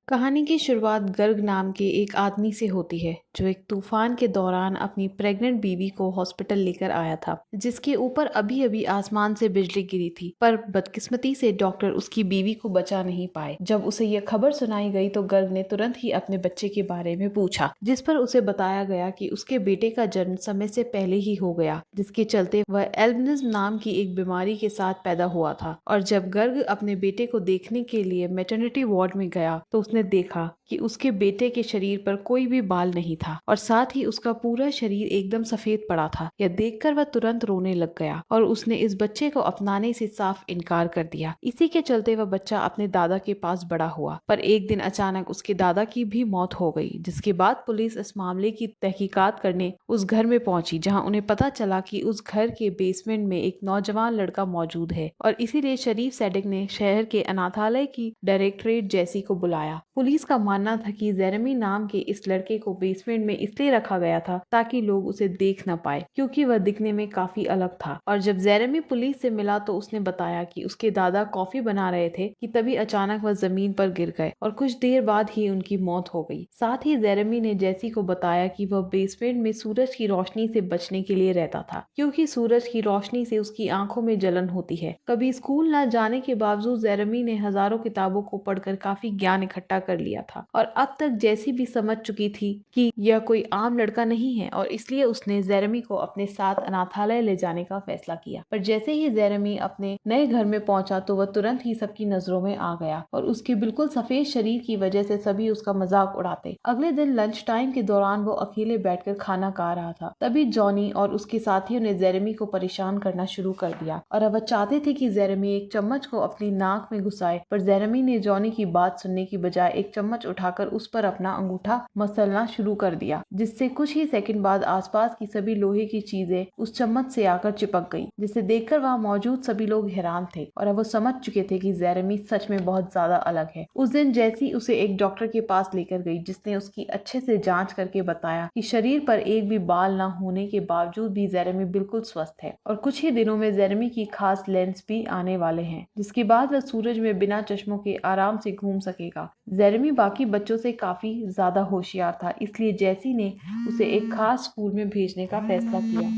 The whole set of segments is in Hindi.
कहानी की शुरुआत गर्ग नाम के एक आदमी से होती है जो एक तूफान के दौरान अपनी प्रेग्नेंट बीवी को हॉस्पिटल लेकर आया था, जिसके ऊपर अभी अभी आसमान से बिजली गिरी थी। पर बदकिस्मती से डॉक्टर उसकी बीवी को बचा नहीं पाए। जब उसे यह खबर सुनाई गई तो गर्ग ने तुरंत ही अपने बच्चे के बारे में पूछा, जिस पर उसे बताया गया कि उसके बेटे का जन्म समय से पहले ही हो गया, जिसके चलते वह एल्बिनिज्म नाम की एक बीमारी के साथ पैदा हुआ था। और जब गर्ग अपने बेटे को देखने के लिए मैटरनिटी वार्ड में गया तो उसने देखा कि उसके बेटे के शरीर पर कोई भी बाल नहीं था और साथ ही उसका पूरा शरीर एकदम सफेद पड़ा था। यह देखकर वह तुरंत रोने लग गया और उसने इस बच्चे को अपनाने से साफ इनकार कर दिया। इसी के चलते वह बच्चा अपने दादा के पास बड़ा हुआ। पर एक दिन अचानक उसके दादा की भी मौत हो गई, जिसके बाद पुलिस इस मामले की तहकीकात करने उस घर में पहुंची, जहां उन्हें पता चला कि उस घर के बेसमेंट में एक नौजवान लड़का मौजूद है। और इसीलिए शरीफ सैडिक ने शहर के अनाथालय की डायरेक्टरेट जैसी को बुलाया। पुलिस का मानना था कि जेरेमी नाम के इस लड़के को बेसमेंट में इसलिए रखा गया था ताकि लोग उसे देख न पाए, क्योंकि वह दिखने में काफी अलग था। और जब जेरेमी पुलिस से मिला तो उसने बताया कि उसके दादा कॉफी बना रहे थे कि तभी अचानक वह जमीन पर गिर गए और कुछ देर बाद ही उनकी मौत हो गई। साथ ही जेरेमी ने जैसी को बताया कि वह बेसमेंट में सूरज की रोशनी से बचने के लिए रहता था, क्योंकि सूरज की रोशनी से उसकी आंखों में जलन होती है। कभी स्कूल न जाने के बावजूद जेरेमी ने हजारों किताबों को पढ़कर काफी ज्ञान इकट्ठा कर लिया था और अब तक जैसी भी समझ चुकी थी कि यह कोई आम लड़का नहीं है, और इसलिए उसने जेरेमी को अपने साथ अनाथालय ले जाने का फैसला किया। पर जैसे ही जेरेमी अपने नए घर में पहुंचा तो वह तुरंत ही सबकी नजरों में आ गया और उसके बिल्कुल सफेद शरीर की वजह से सभी उसका मजाक उड़ाते। अगले दिन लंच टाइम के दौरान वो अकेले बैठकर खाना खा रहा था, तभी जॉनी और उसके साथियों ने जेरेमी को परेशान करना शुरू कर दिया और वह चाहते थे कि जेरेमी एक चम्मच को अपनी नाक में घुसाए। पर जेरेमी ने जॉनी की बात सुनने की बजाय एक चम्मच उठाकर उस पर अपना अंगूठा मसलना शुरू कर दिया, जिससे कुछ ही सेकंड बाद आसपास की सभी लोहे की चीजें उस चम्मच से आकर चिपक गई, जिसे देखकर वहां मौजूद सभी लोग हैरान थे और अब वो समझ चुके थे कि जेरेमी सच में बहुत ज्यादा अलग है। उस दिन जैसी उसे एक डॉक्टर के पास लेकर गई, जिसने उसकी अच्छे से जांच करके बताया कि शरीर पर एक भी बाल न होने के बावजूद भी जेरेमी बिल्कुल स्वस्थ है और कुछ ही दिनों में जेरेमी की खास लेंस भी आने वाले हैं, जिसके बाद वह सूरज में बिना चश्मों के आराम से घूम सकेगा। जेरेमी बाकी बच्चों से काफी ज्यादा होशियार था, इसलिए जैसी ने उसे एक खास स्कूल में भेजने का फैसला किया,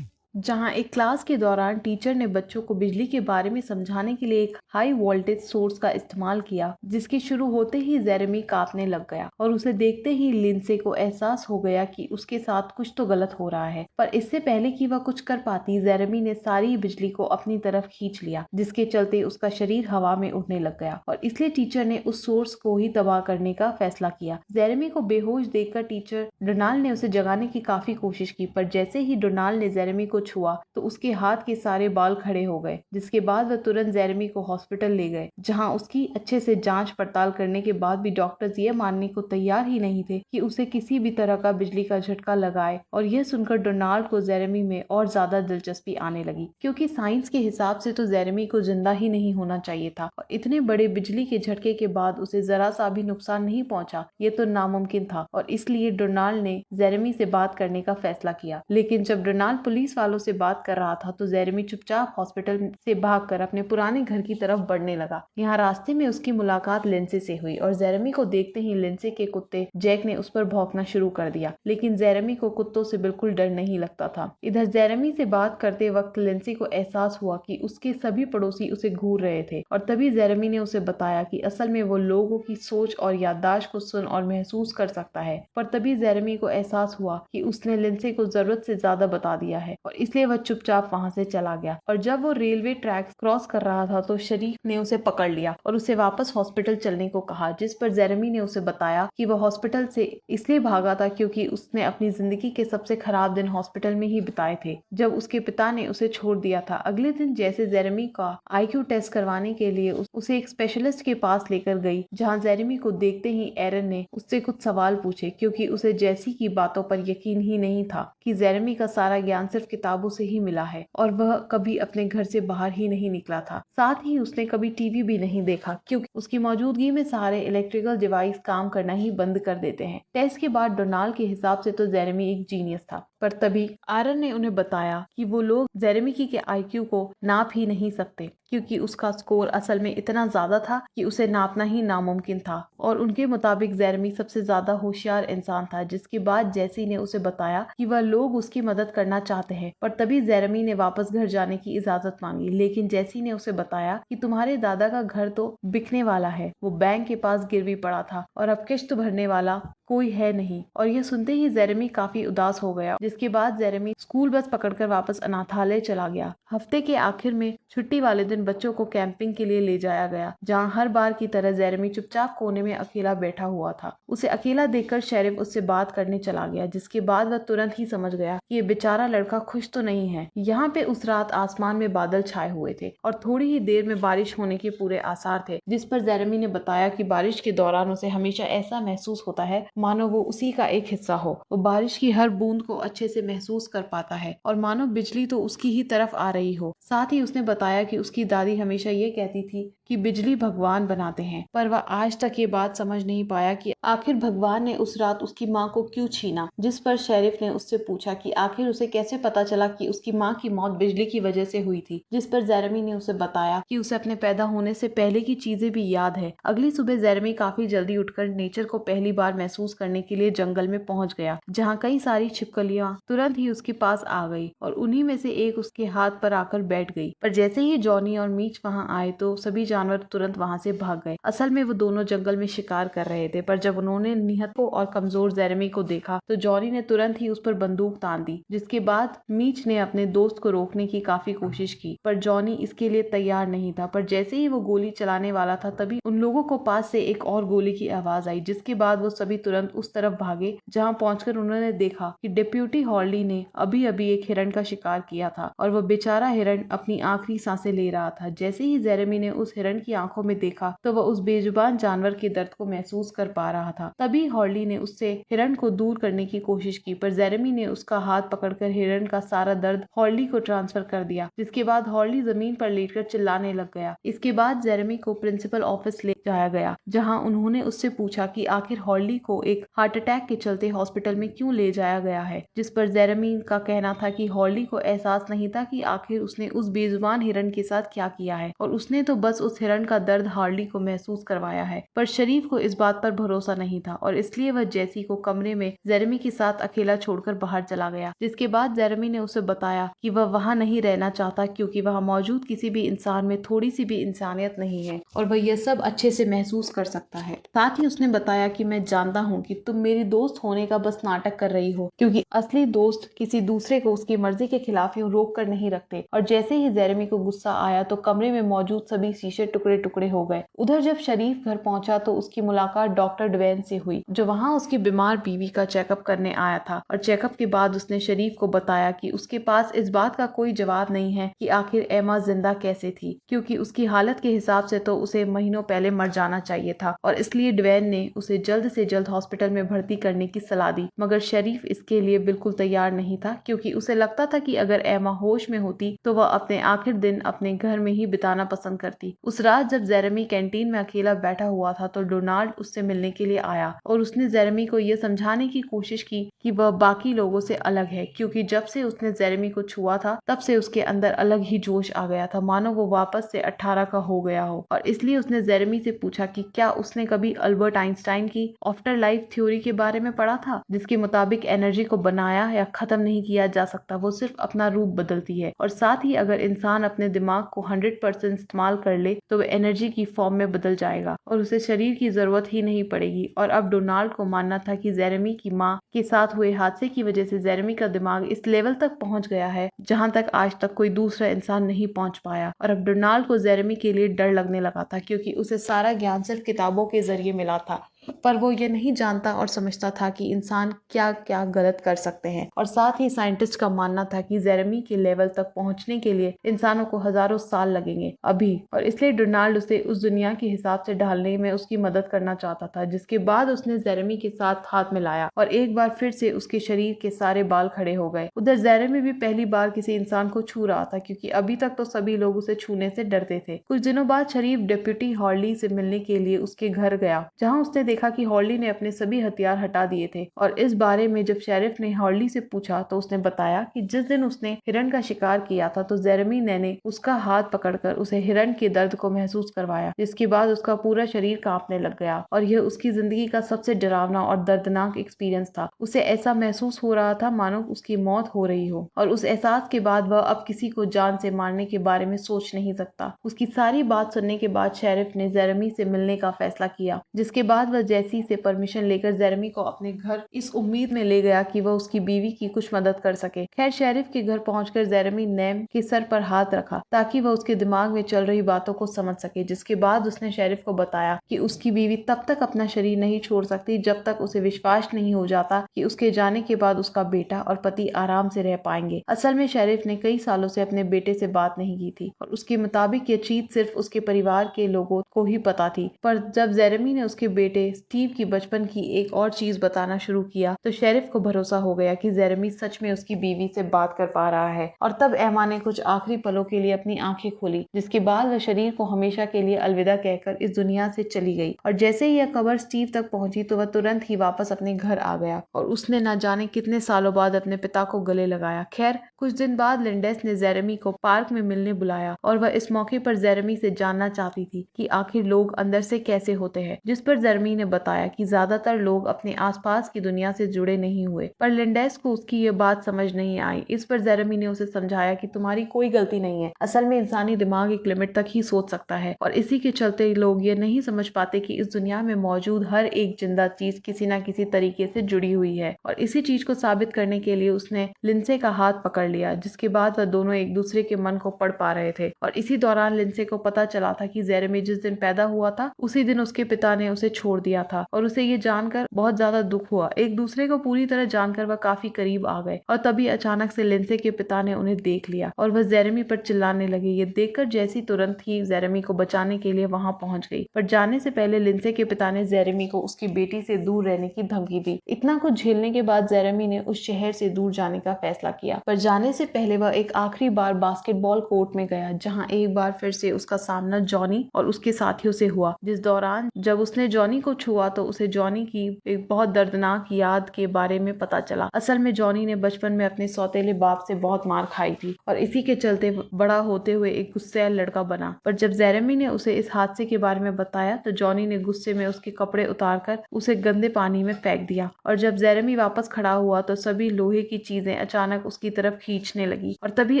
जहां एक क्लास के दौरान टीचर ने बच्चों को बिजली के बारे में समझाने के लिए एक हाई वोल्टेज सोर्स का इस्तेमाल किया, जिसके शुरू होते ही जेरेमी कांपने लग गया और उसे देखते ही लिंडसे को एहसास हो गया कि उसके साथ कुछ तो गलत हो रहा है। पर इससे पहले कि वह कुछ कर पाती, जेरेमी ने सारी बिजली को अपनी तरफ खींच लिया, जिसके चलते उसका शरीर हवा में उड़ने लग गया और इसलिए टीचर ने उस सोर्स को ही तबाह करने का फैसला किया। जेरेमी को बेहोश देखकर टीचर डोनाल्ड ने उसे जगाने की काफी कोशिश की, पर जैसे ही डोनाल्ड ने जेरेमी को छुआ तो उसके हाथ के सारे बाल खड़े हो गए, जिसके बाद वह तुरंत जेरेमी को हॉस्पिटल ले गए, जहां उसकी अच्छे से जांच पड़ताल करने के बाद भी डॉक्टर्स ये मानने को तैयार ही नहीं थे कि उसे किसी भी तरह का बिजली का झटका लगाए। और यह सुनकर डोनाल्ड को जेरेमी में और ज्यादा दिलचस्पी आने लगी, क्योंकि साइंस के हिसाब से तो जेरेमी को जिंदा ही नहीं होना चाहिए था और इतने बड़े बिजली के झटके के बाद उसे जरा सा भी नुकसान नहीं पहुंचा, ये तो नामुमकिन था। और इसलिए डोनाल्ड ने जेरेमी से बात करने का फैसला किया। लेकिन जब डोनाल्ड पुलिस वालों से बात कर रहा था तो जेरेमी चुपचाप हॉस्पिटल से भागकर अपने पुराने घर की तरफ बढ़ने लगा। यहाँ रास्ते में उसकी मुलाकात लिंडसे से हुई और जेरेमी को देखते ही लिंडसे के कुत्ते जैक ने उस पर भौंकना शुरू कर दिया, लेकिन जेरेमी को कुत्तों से बिल्कुल डर नहीं लगता था। इधर जेरेमी से बात करते वक्त लिंडसे को एहसास हुआ कि उसके सभी पड़ोसी उसे घूर रहे थे और तभी जेरेमी ने उसे बताया कि असल में वो लोगों की सोच और याददाश्त को सुन और महसूस कर सकता है। पर तभी जेरेमी को एहसास हुआ कि उसने लिंडसे को जरूरत से ज्यादा बता दिया है और इसलिए वह चुपचाप वहां से चला गया। और जब वो रेलवे ट्रैक क्रॉस कर रहा था तो शरीफ ने उसे पकड़ लिया और उसे वापस हॉस्पिटल चलने को कहा, जिस पर जेरेमी ने उसे बताया कि वह हॉस्पिटल से इसलिए भागा था क्योंकि उसने अपनी जिंदगी के सबसे खराब दिन हॉस्पिटल में ही बिताए थे, जब उसके पिता ने उसे छोड़ दिया था। अगले दिन जैसे जेरेमी का IQ टेस्ट करवाने के लिए उसे एक स्पेशलिस्ट के पास लेकर गई, जहाँ जेरेमी को देखते ही एरन ने उससे कुछ सवाल पूछे, क्योंकि उसे जैसी की बातों पर यकीन ही नहीं था कि जेरेमी का सारा ज्ञान सिर्फ किताबों से ही मिला है और वह कभी अपने घर से बाहर ही नहीं निकला था। साथ ही उसने कभी टीवी भी नहीं देखा, क्योंकि उसकी मौजूदगी में सारे इलेक्ट्रिकल डिवाइस काम करना ही बंद कर देते हैं। टेस्ट के बाद डोनाल्ड के हिसाब से तो जेरेमी एक जीनियस था, पर तभी आयरन ने उन्हें बताया कि वो लोग जेरेमी के आईक्यू को नाप ही नहीं सकते, क्योंकि उसका स्कोर असल में इतना ज्यादा था कि उसे नापना ही नामुमकिन था। और उनके मुताबिक जेरेमी सबसे ज्यादा होशियार इंसान था। जिसके बाद जैसी ने उसे बताया कि वह लोग उसकी मदद करना चाहते हैं, पर तभी जेरेमी ने वापस घर जाने की इजाजत मांगी। लेकिन जैसी ने उसे बताया कि तुम्हारे दादा का घर तो बिकने वाला है, वो बैंक के पास गिरवी पड़ा था और अब किश्त भरने वाला कोई है नहीं। और यह सुनते ही जेरेमी काफी उदास हो गया। जिसके बाद जेरेमी स्कूल बस पकड़कर वापस अनाथालय चला गया। हफ्ते के आखिर में छुट्टी वाले दिन बच्चों को कैंपिंग के लिए ले जाया गया, जहाँ हर बार की तरह जेरेमी चुपचाप कोने में अकेला बैठा हुआ था। उसे अकेला देखकर शेरिफ उससे बात करने चला गया, जिसके बाद वह तुरंत ही समझ गया कि ये बेचारा लड़का खुश तो नहीं है। यहाँ पे उस रात आसमान में बादल छाए हुए थे और थोड़ी ही देर में बारिश होने के पूरे आसार थे। जिस पर जेरेमी ने बताया कि बारिश के दौरान उसे हमेशा ऐसा महसूस होता है मानो वो उसी का एक हिस्सा हो। वो बारिश की हर बूंद को अच्छे से महसूस कर पाता है और मानो बिजली तो उसकी ही तरफ आ रही हो। साथ ही उसने बताया कि उसकी दादी हमेशा ये कहती थी कि बिजली भगवान बनाते हैं, पर वह आज तक ये बात समझ नहीं पाया कि आखिर भगवान ने उस रात उसकी माँ को क्यों छीना। जिस पर शेरिफ ने उससे पूछा कि आखिर उसे कैसे पता चला कि उसकी माँ की मौत बिजली की वजह से हुई थी। जिस पर जेरेमी ने उसे बताया कि उसे अपने पैदा होने से पहले की चीजें भी याद है। अगली सुबह जेरेमी काफी जल्दी उठकर नेचर को पहली बार महसूस करने के लिए जंगल में पहुंच गया, जहाँ कई सारी छिपकलियां तुरंत ही उसके पास आ गई और उन्हीं में से एक उसके हाथ पर आकर बैठ गई। पर जैसे ही जॉनी और मीच वहां आए तो सभी जानवर तुरंत वहां से भाग गए। असल में वो दोनों जंगल में शिकार कर रहे थे, पर जब उन्होंने निहत्थो और कमजोर जेरेमी को देखा तो जॉनी ने तुरंत ही उस पर बंदूक तान दी। जिसके बाद मीच ने अपने दोस्त को रोकने की काफी कोशिश की, पर जॉनी इसके लिए तैयार नहीं था। पर जैसे ही वो गोली चलाने वाला था तभी उन लोगों को पास से एक और गोली की आवाज आई। जिसके बाद वो सभी तुरंत उस तरफ भागे, जहाँ पहुंचकर उन्होंने देखा कि डिप्यूटी हॉर्ली ने अभी अभी एक हिरण का शिकार किया था और वह बेचारा हिरण अपनी आखिरी सांसें ले रहा था। जैसे ही जेरेमी ने उस हिरण की आंखों में देखा तो वह उस बेजुबान जानवर के दर्द को महसूस कर पा रहा था। तभी हॉर्ली ने उससे हिरण को दूर करने की कोशिश की, पर जेरेमी ने उसका हाथ पकड़कर हिरण का सारा दर्द हॉर्ली को ट्रांसफर कर दिया। जिसके बाद हॉर्ली जमीन पर लेटकर चिल्लाने लग गया। इसके बाद जेरेमी को प्रिंसिपल ऑफिस ले जाया गया, जहाँ उन्होंने उससे पूछा कि आखिर हॉर्ली को एक हार्ट अटैक के चलते हॉस्पिटल में क्यों ले जाया गया है। जिस पर जेरेमी का कहना था कि हॉर्ली को एहसास नहीं था कि आखिर उसने उस बेजुबान हिरण के साथ क्या किया है और उसने तो बस उस हिरण का दर्द हॉर्ली को महसूस करवाया है। पर शरीफ को इस बात पर भरोसा नहीं था और इसलिए वह जैसी को कमरे में जेरेमी के साथ अकेला छोड़कर बाहर चला गया। जिसके बाद जेरेमी ने उसे बताया कि वह वहाँ नहीं रहना चाहता, क्योंकि वहाँ मौजूद किसी भी इंसान में थोड़ी सी भी इंसानियत नहीं है और वह यह सब अच्छे से महसूस कर सकता है। साथ ही उसने बताया कि मैं जानता हूँ कि तुम मेरी दोस्त होने का बस नाटक कर रही हो, क्योंकि असली दोस्त किसी दूसरे को उसकी मर्जी के खिलाफ यूं रोक कर नहीं रखते। और जैसे ही जेरेमी को गुस्सा आया तो कमरे में मौजूद सभी शीशे टुकड़े टुकड़े हो गए। उधर जब शरीफ घर पहुंचा तो उसकी मुलाकात डॉक्टर डवेन से हुई, जो वहां उसकी बीमार बीवी का चेकअप करने आया था। और चेकअप के बाद उसने शरीफ को बताया कि उसके पास इस बात का कोई जवाब नहीं है कि आखिर एमा जिंदा कैसे थी, क्योंकि उसकी हालत के हिसाब से तो उसे महीनों पहले मर जाना चाहिए था और इसलिए डवेन ने उसे जल्द से जल्द हॉस्पिटल में भर्ती करने की सलाह दी। मगर शरीफ इसके लिए बिल्कुल तैयार नहीं था, क्योंकि उसे लगता था कि अगर एमा होश में होती तो वह अपने आखिर दिन अपने घर में ही बिताना पसंद करती। उस रात जब जेरेमी कैंटीन में अकेला बैठा हुआ था तो डोनाल्ड उससे मिलने के लिए आया और उसने जेरेमी को यह समझाने की कोशिश की कि वह बाकी लोगों से अलग है, क्योंकि जब से उसने जेरेमी को छुआ था तब से उसके अंदर अलग ही जोश आ गया था, मानो वो वापस से 18 का हो गया हो। और इसलिए उसने जेरेमी से पूछा कि क्या उसने कभी अल्बर्ट आइंस्टाइन की आफ्टर लाइफ थ्योरी के बारे में पढ़ा था, जिसके मुताबिक एनर्जी को बनाया या खत्म नहीं किया जा सकता, वो सिर्फ अपना रूप बदलती है। और साथ ही अगर इंसान अपने दिमाग को 100% इस्तेमाल कर ले तो वह एनर्जी की फॉर्म में बदल जाएगा और उसे शरीर की जरूरत ही नहीं पड़ेगी। और अब डोनाल्ड को मानना था कि जेरेमी की माँ के साथ हुए हादसे की वजह से जेरेमी का दिमाग इस लेवल तक पहुंच गया है जहां तक आज तक कोई दूसरा इंसान नहीं पहुंच पाया। और अब डोनाल्ड को जेरेमी के लिए डर लगने लगा था, क्योंकि उसे सारा ज्ञान सिर्फ किताबों के जरिए मिला था, पर वो ये नहीं जानता और समझता था कि इंसान क्या क्या गलत कर सकते हैं। और साथ ही साइंटिस्ट का मानना था कि जेरेमी के लेवल तक पहुंचने के लिए इंसानों को हजारों साल लगेंगे अभी, और इसलिए डोनाल्ड उसे उस दुनिया के हिसाब से ढालने में उसकी मदद करना चाहता था। जिसके बाद उसने जेरेमी के साथ हाथ मिलाया और एक बार फिर से उसके शरीर के सारे बाल खड़े हो गए। उधर जेरेमी भी पहली बार किसी इंसान को छू रहा था, क्योंकि अभी तक तो सभी लोग उसे छूने से डरते थे। कुछ दिनों बाद शरीफ डिप्यूटी हॉर्ली से मिलने के लिए उसके घर गया, जहाँ उसने देखा कि हॉर्ली ने अपने सभी हथियार हटा दिए थे और इस बारे में जब शेरिफ ने हॉर्ली से पूछा तो उसने बताया कि जिस दिन उसने हिरण का शिकार किया था तो जेरेमी ने उसका हाथ पकड़कर उसे हिरण के दर्द को महसूस करवाया, जिसके बाद उसका पूरा शरीर कांपने लग गया और यह उसकी जिंदगी का सबसे डरावना और दर्दनाक एक्सपीरियंस था। उसे ऐसा महसूस हो रहा था मानो उसकी मौत हो रही हो और उस एहसास के बाद वह अब किसी को जान से मारने के बारे में सोच नहीं सकता। उसकी सारी बात सुनने के बाद शेरिफ ने जेरेमी से मिलने का फैसला किया, जिसके बाद वह जैसी से परमिशन लेकर जेरेमी को अपने घर इस उम्मीद में ले गया कि वह उसकी बीवी की कुछ मदद कर सके। खैर, शेरिफ के घर पहुंचकर जेरेमी ने के सर पर हाथ रखा ताकि वह उसके दिमाग में चल रही बातों को समझ सके, जिसके बाद उसने शेरिफ को बताया कि उसकी बीवी तब तक अपना शरीर नहीं छोड़ सकती जब तक उसे विश्वास नहीं हो जाता कि उसके जाने के बाद उसका बेटा और पति आराम से रह पाएंगे। असल में शेरिफ ने कई सालों से अपने बेटे से बात नहीं की थी और उसके मुताबिक ये चीज सिर्फ उसके परिवार के लोगों को ही पता थी। पर जब जेरेमी ने उसके बेटे स्टीव की बचपन की एक और चीज बताना शुरू किया तो शेरिफ को भरोसा हो गया कि जेरेमी सच में उसकी बीवी से बात कर पा रहा है। और तब एमा ने कुछ आखिरी पलों के लिए अपनी आंखें खोली, जिसके बाद वह शरीर को हमेशा के लिए अलविदा कहकर इस दुनिया से चली गई। और जैसे ही यह कब्र स्टीव तक पहुंची तो वह तुरंत ही वापस अपने घर आ गया और उसने न जाने कितने सालों बाद अपने पिता को गले लगाया। खैर, कुछ दिन बाद लिंडेस ने जेरेमी को पार्क में मिलने बुलाया और वह इस मौके पर जेरेमी से जानना चाहती थी कि आखिर लोग अंदर से कैसे होते हैं, जिस पर जेरेमी ने बताया कि ज्यादातर लोग अपने आसपास की दुनिया से जुड़े नहीं हुए। पर लिंडेस को उसकी ये बात समझ नहीं आई। इस पर जेरेमी ने उसे समझाया कि तुम्हारी कोई गलती नहीं है, असल में इंसानी दिमाग एक लिमिट तक ही सोच सकता है और इसी के चलते लोग ये नहीं समझ पाते कि इस दुनिया में मौजूद हर एक जिंदा चीज किसी न किसी तरीके से जुड़ी हुई है। और इसी चीज को साबित करने के लिए उसने लिंसे का हाथ पकड़ लिया, जिसके बाद वह दोनों एक दूसरे के मन को पढ़ पा रहे थे। और इसी दौरान लिंसे को पता चला था कि जेरेमी जिस दिन पैदा हुआ था उसी दिन उसके पिता ने उसे छोड़ दिया था और उसे ये जानकर बहुत ज्यादा दुख हुआ। एक दूसरे को पूरी तरह जानकर वह काफी करीब आ गए और तभी अचानक से लिंसे के पिता ने उन्हें देख लिया और वह जेरेमी पर चिल्लाने लगे। ये देखकर जैसी तुरंत ही जेरेमी को बचाने के लिए वहां पहुंच गई, पर जाने से पहले लिंसे के पिता ने जेरेमी को उसकी बेटी से दूर रहने की धमकी दी। इतना कुछ झेलने के बाद जेरेमी ने उस शहर से दूर जाने का फैसला किया, पर जाने से पहले वह एक आखिरी बार बास्केटबॉल कोर्ट में गया, जहां एक बार फिर से उसका सामना जॉनी और उसके साथियों से हुआ। जिस दौरान जब उसने जॉनी को छुआ तो उसे जॉनी की एक बहुत दर्दनाक याद के बारे में पता चला। असल में जॉनी ने बचपन में अपने सौतेले बाप से बहुत मार खाई थी और इसी के चलते बड़ा होते हुए एक गुस्सैल लड़का बना। पर जब जेरेमी ने उसे इस हादसे के बारे में बताया तो जॉनी ने गुस्से में उसके कपड़े उतारकर उसे गंदे पानी में फेंक दिया और जब जेरेमी वापस खड़ा हुआ तो सभी लोहे की चीजें अचानक उसकी तरफ खींचने लगी और तभी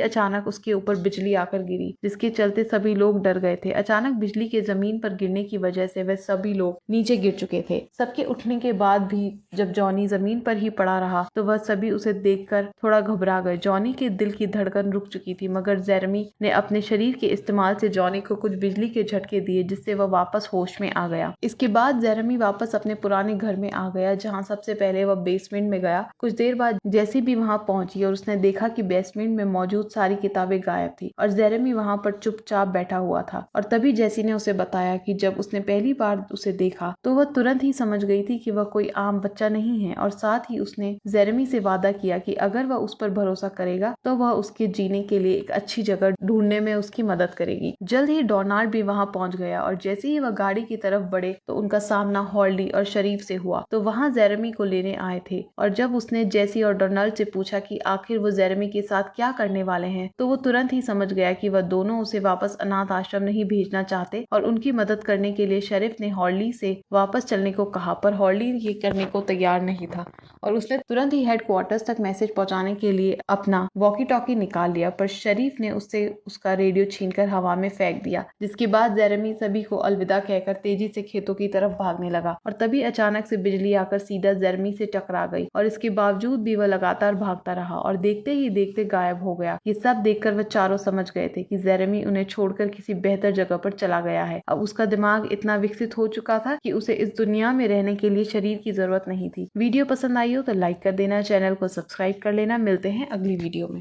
अचानक उसके ऊपर बिजली आकर गिरी, जिसके चलते सभी लोग डर गए थे। अचानक बिजली के जमीन पर गिरने की वजह से वह सभी लोग नीचे गिर चुके थे। सबके उठने के बाद भी जब जॉनी जमीन पर ही पड़ा रहा तो वह सभी उसे देखकर थोड़ा घबरा गए। जॉनी के दिल की धड़कन रुक चुकी थी, मगर जेरेमी ने अपने शरीर के इस्तेमाल से जॉनी को कुछ बिजली के झटके दिए, जिससे वह वापस होश में आ गया। इसके बाद जेरेमी वापस अपने पुराने घर में आ गया, जहाँ सबसे पहले वह बेसमेंट में गया। कुछ देर बाद जैसी भी वहाँ पहुंची और उसने देखा कि बेसमेंट में मौजूद सारी किताबें गायब थी और जेरेमी वहाँ पर चुपचाप बैठा हुआ था। और तभी जैसी ने उसे बताया कि जब उसने पहली बार उसे देखा तो वह तुरंत ही समझ गई थी कि वह कोई आम बच्चा नहीं है और साथ ही उसने जेरेमी से वादा किया कि अगर वह उस पर भरोसा करेगा तो वह उसके जीने के लिए एक अच्छी जगह ढूंढने में उसकी मदद करेगी। जल्द ही डोनाल्ड भी वहाँ पहुंच गया और जैसे ही वह गाड़ी की तरफ बढ़े तो उनका सामना हॉर्ली और शरीफ से हुआ। तो वहाँ जेरेमी को लेने आए थे और जब उसने जेसी और डोनाल्ड से पूछा कि आखिर वो जेरेमी के साथ क्या करने वाले हैं तो वो तुरंत ही समझ गया कि वह दोनों उसे वापस अनाथ आश्रम नहीं भेजना चाहते और उनकी मदद करने के लिए शरीफ ने हॉर्ली से वापस चलने को कहा, पर हॉर्ली ये करने को तैयार नहीं था और उसने तुरंत ही हेडक्वार्टर्स तक मैसेज पहुंचाने के लिए अपना वॉकी टॉकी निकाल लिया, पर शरीफ ने उससे उसका रेडियो छीनकर हवा में फेंक दिया। जिसके बाद जेरेमी सभी को अलविदा कहकर तेजी से खेतों की तरफ भागने लगा और तभी अचानक से बिजली आकर सीधा जेरेमी से टकरा गई और इसके बावजूद भी वह लगातार भागता रहा और देखते ही देखते गायब हो गया। ये सब देखकर वह चारों समझ गए थे कि जेरेमी उन्हें छोड़कर किसी बेहतर जगह पर चला गया है। अब उसका दिमाग इतना विकसित हो चुका था कि उसे इस दुनिया में रहने के लिए शरीर की जरूरत नहीं थी। वीडियो पसंद आई हो तो लाइक कर देना, चैनल को सब्सक्राइब कर लेना। मिलते हैं अगली वीडियो में।